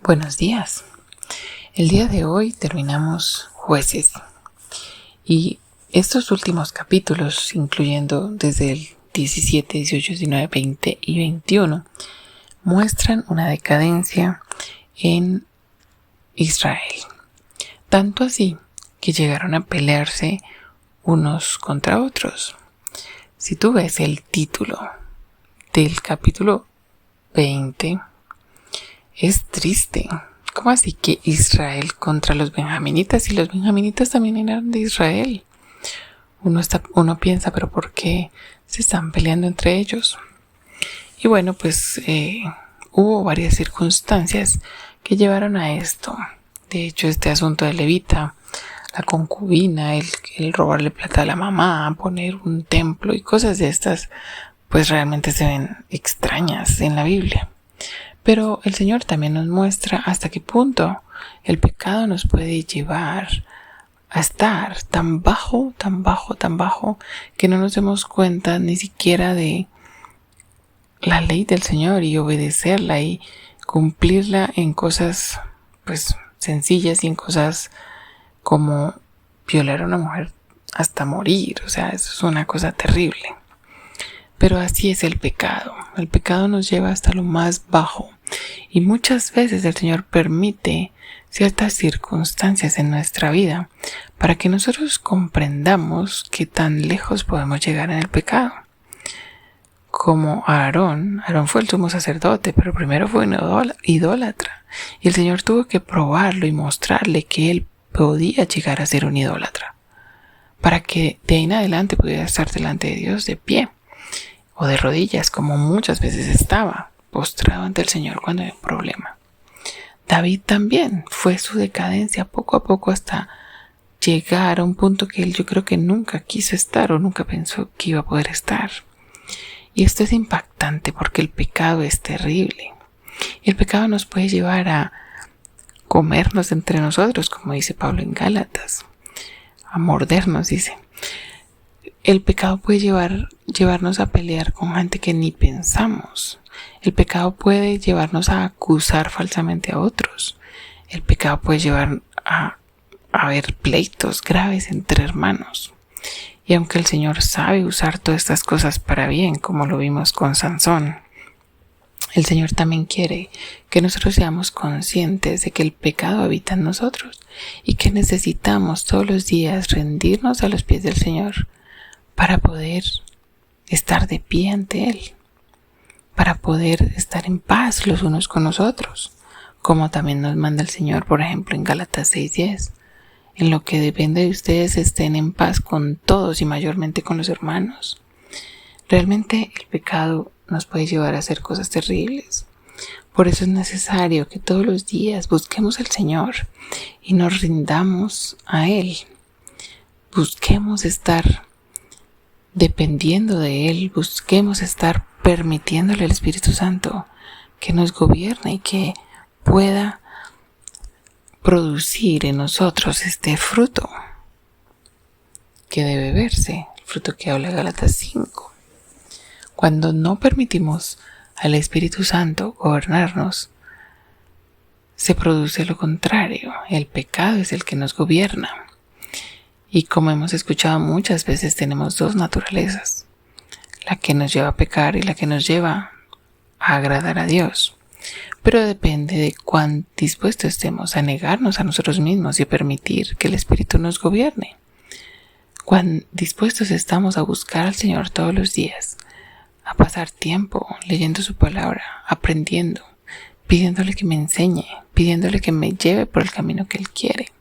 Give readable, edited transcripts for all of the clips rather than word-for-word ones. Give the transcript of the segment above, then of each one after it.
Buenos días. El día de hoy terminamos Jueces y estos últimos capítulos, incluyendo desde el 17, 18, 19, 20 y 21, muestran una decadencia en Israel. Tanto así que llegaron a pelearse unos contra otros. Si tú ves el título del capítulo 20, es triste. ¿Cómo así que Israel contra los benjaminitas? Y los benjaminitas también eran de Israel. Uno piensa, pero ¿por qué se están peleando entre ellos? Y bueno, pues hubo varias circunstancias que llevaron a esto. De hecho, este asunto de Levita, la concubina, el robarle plata a la mamá, poner un templo y cosas de estas, pues realmente se ven extrañas en la Biblia. Pero el Señor también nos muestra hasta qué punto el pecado nos puede llevar a estar tan bajo, que no nos demos cuenta ni siquiera de la ley del Señor y obedecerla y cumplirla en cosas pues sencillas y en cosas como violar a una mujer hasta morir. O sea, eso es una cosa terrible. Pero así es el pecado. El pecado nos lleva hasta lo más bajo. Y muchas veces el Señor permite ciertas circunstancias en nuestra vida para que nosotros comprendamos qué tan lejos podemos llegar en el pecado. Como Aarón fue el sumo sacerdote, pero primero fue un idólatra. Y el Señor tuvo que probarlo y mostrarle que él podía llegar a ser un idólatra, para que de ahí en adelante pudiera estar delante de Dios de pie o de rodillas, como muchas veces estaba postrado ante el Señor cuando había un problema. David también fue su decadencia poco a poco hasta llegar a un punto que él yo creo que nunca quiso estar o nunca pensó que iba a poder estar. Y esto es impactante porque el pecado es terrible. El pecado nos puede llevar a comernos entre nosotros, como dice Pablo en Gálatas, a mordernos, dice. El pecado puede llevarnos a pelear con gente que ni pensamos. El pecado puede llevarnos a acusar falsamente a otros. El pecado puede llevar a haber pleitos graves entre hermanos. Y aunque el Señor sabe usar todas estas cosas para bien, como lo vimos con Sansón, el Señor también quiere que nosotros seamos conscientes de que el pecado habita en nosotros y que necesitamos todos los días rendirnos a los pies del Señor para poder estar de pie ante Él, para poder estar en paz los unos con los otros, como también nos manda el Señor, por ejemplo, en Gálatas 6:10. En lo que depende de ustedes estén en paz con todos y mayormente con los hermanos. Realmente el pecado nos puede llevar a hacer cosas terribles. Por eso es necesario que todos los días busquemos al Señor y nos rindamos a Él. Busquemos estar dependiendo de Él, busquemos estar permitiéndole al Espíritu Santo que nos gobierne y que pueda producir en nosotros este fruto que debe verse, el fruto que habla Gálatas 5. Cuando no permitimos al Espíritu Santo gobernarnos, se produce lo contrario. El pecado es el que nos gobierna. Y como hemos escuchado muchas veces, tenemos dos naturalezas, la que nos lleva a pecar y la que nos lleva a agradar a Dios. Pero depende de cuán dispuestos estemos a negarnos a nosotros mismos y a permitir que el Espíritu nos gobierne. Cuán dispuestos estamos a buscar al Señor todos los días, a pasar tiempo leyendo su palabra, aprendiendo, pidiéndole que me enseñe, pidiéndole que me lleve por el camino que Él quiere.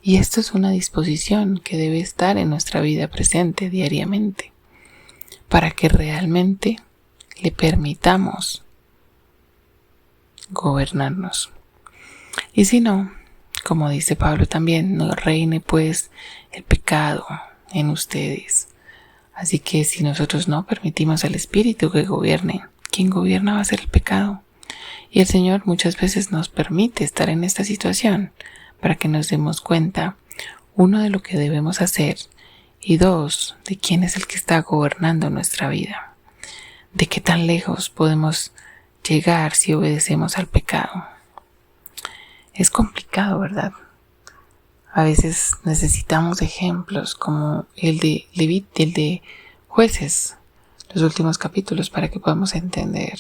Y esto es una disposición que debe estar en nuestra vida presente diariamente, para que realmente le permitamos gobernarnos. Y si no, como dice Pablo también, no reine pues el pecado en ustedes. Así que si nosotros no permitimos al Espíritu que gobierne, quien gobierna va a ser el pecado. Y el Señor muchas veces nos permite estar en esta situación para que nos demos cuenta, uno, de lo que debemos hacer y dos, de quién es el que está gobernando nuestra vida, de qué tan lejos podemos llegar si obedecemos al pecado. Es complicado, ¿verdad? A veces necesitamos ejemplos como el de Levítico, el de Jueces, los últimos capítulos, para que podamos entender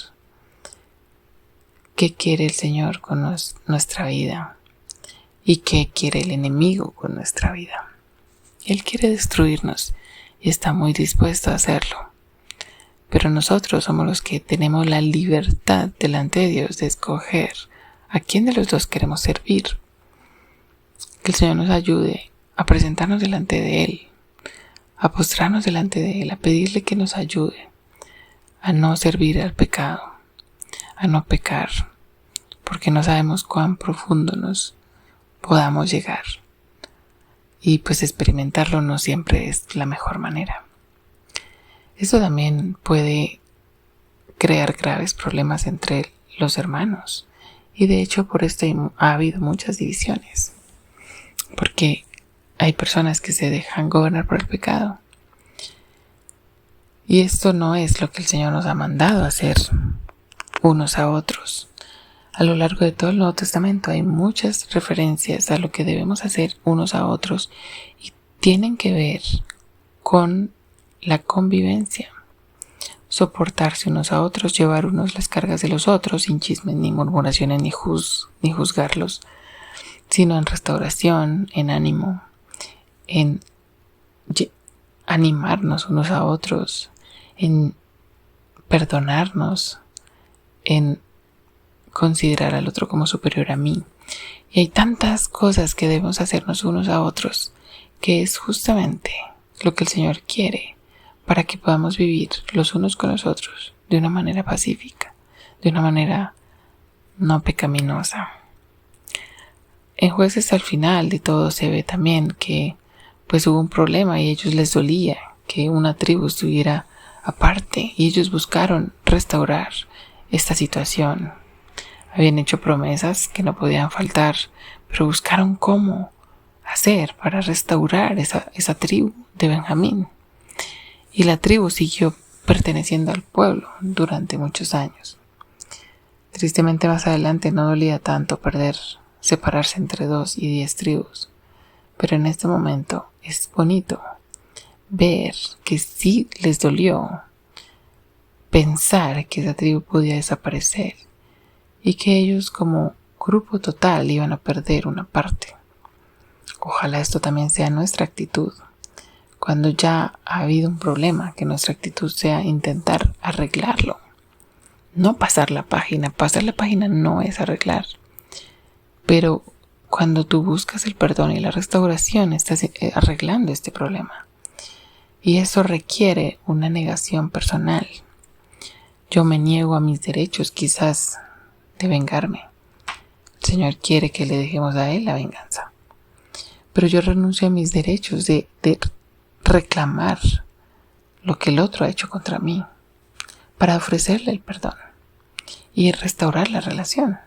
qué quiere el Señor con nuestra vida y qué quiere el enemigo con nuestra vida. Él quiere destruirnos y está muy dispuesto a hacerlo. Pero nosotros somos los que tenemos la libertad delante de Dios de escoger a quién de los dos queremos servir. Que el Señor nos ayude a presentarnos delante de Él, a postrarnos delante de Él, a pedirle que nos ayude a no servir al pecado, a no pecar, porque no sabemos cuán profundo nos podamos llegar. Y pues experimentarlo no siempre es la mejor manera. Esto también puede crear graves problemas entre los hermanos. Y de hecho por esto ha habido muchas divisiones. Porque hay personas que se dejan gobernar por el pecado. Y esto no es lo que el Señor nos ha mandado a hacer unos a otros. A lo largo de todo el Nuevo Testamento hay muchas referencias a lo que debemos hacer unos a otros y tienen que ver con la convivencia, soportarse unos a otros, llevar unos las cargas de los otros, sin chismes ni murmuraciones ni juzgarlos, sino en restauración, en ánimo, en animarnos unos a otros, en perdonarnos, en considerar al otro como superior a mí. Y hay tantas cosas que debemos hacernos unos a otros, que es justamente lo que el Señor quiere para que podamos vivir los unos con los otros de una manera pacífica, de una manera no pecaminosa. En Jueces al final de todo se ve también que pues hubo un problema y a ellos les dolía que una tribu estuviera aparte y ellos buscaron restaurar esta situación. Habían hecho promesas que no podían faltar, pero buscaron cómo hacer para restaurar esa tribu de Benjamín. Y la tribu siguió perteneciendo al pueblo durante muchos años. Tristemente más adelante no dolía tanto separarse entre 2 y 10 tribus. Pero en este momento es bonito ver que sí les dolió pensar que esa tribu podía desaparecer y que ellos como grupo total iban a perder una parte. Ojalá esto también sea nuestra actitud. Cuando ya ha habido un problema, que nuestra actitud sea intentar arreglarlo. No pasar la página. Pasar la página no es arreglar. Pero cuando tú buscas el perdón y la restauración, estás arreglando este problema. Y eso requiere una negación personal. Yo me niego a mis derechos, quizás, de vengarme. El Señor quiere que le dejemos a Él la venganza. Pero yo renuncio a mis derechos de reclamar lo que el otro ha hecho contra mí para ofrecerle el perdón y restaurar la relación.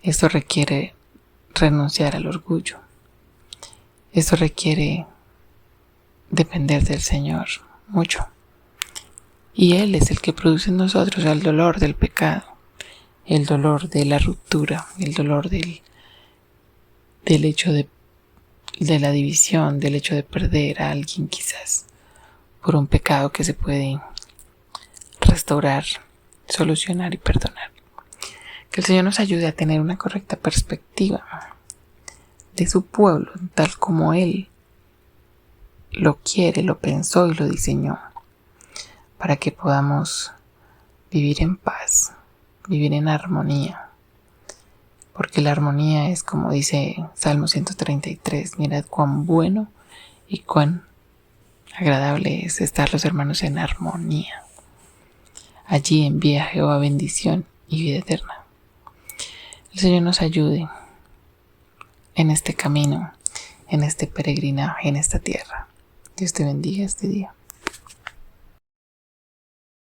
Esto requiere renunciar al orgullo. Esto requiere depender del Señor mucho. Y Él es el que produce en nosotros el dolor del pecado, el dolor de la ruptura, el dolor del hecho de la división, del hecho de perder a alguien quizás por un pecado que se puede restaurar, solucionar y perdonar. Que el Señor nos ayude a tener una correcta perspectiva de su pueblo, tal como Él lo quiere, lo pensó y lo diseñó, para que podamos vivir en paz, vivir en armonía. Porque la armonía es como dice Salmo 133, mirad cuán bueno y cuán agradable es estar los hermanos en armonía. Allí envía Jehová bendición y vida eterna. El Señor nos ayude en este camino, en este peregrinaje, en esta tierra. Dios te bendiga este día.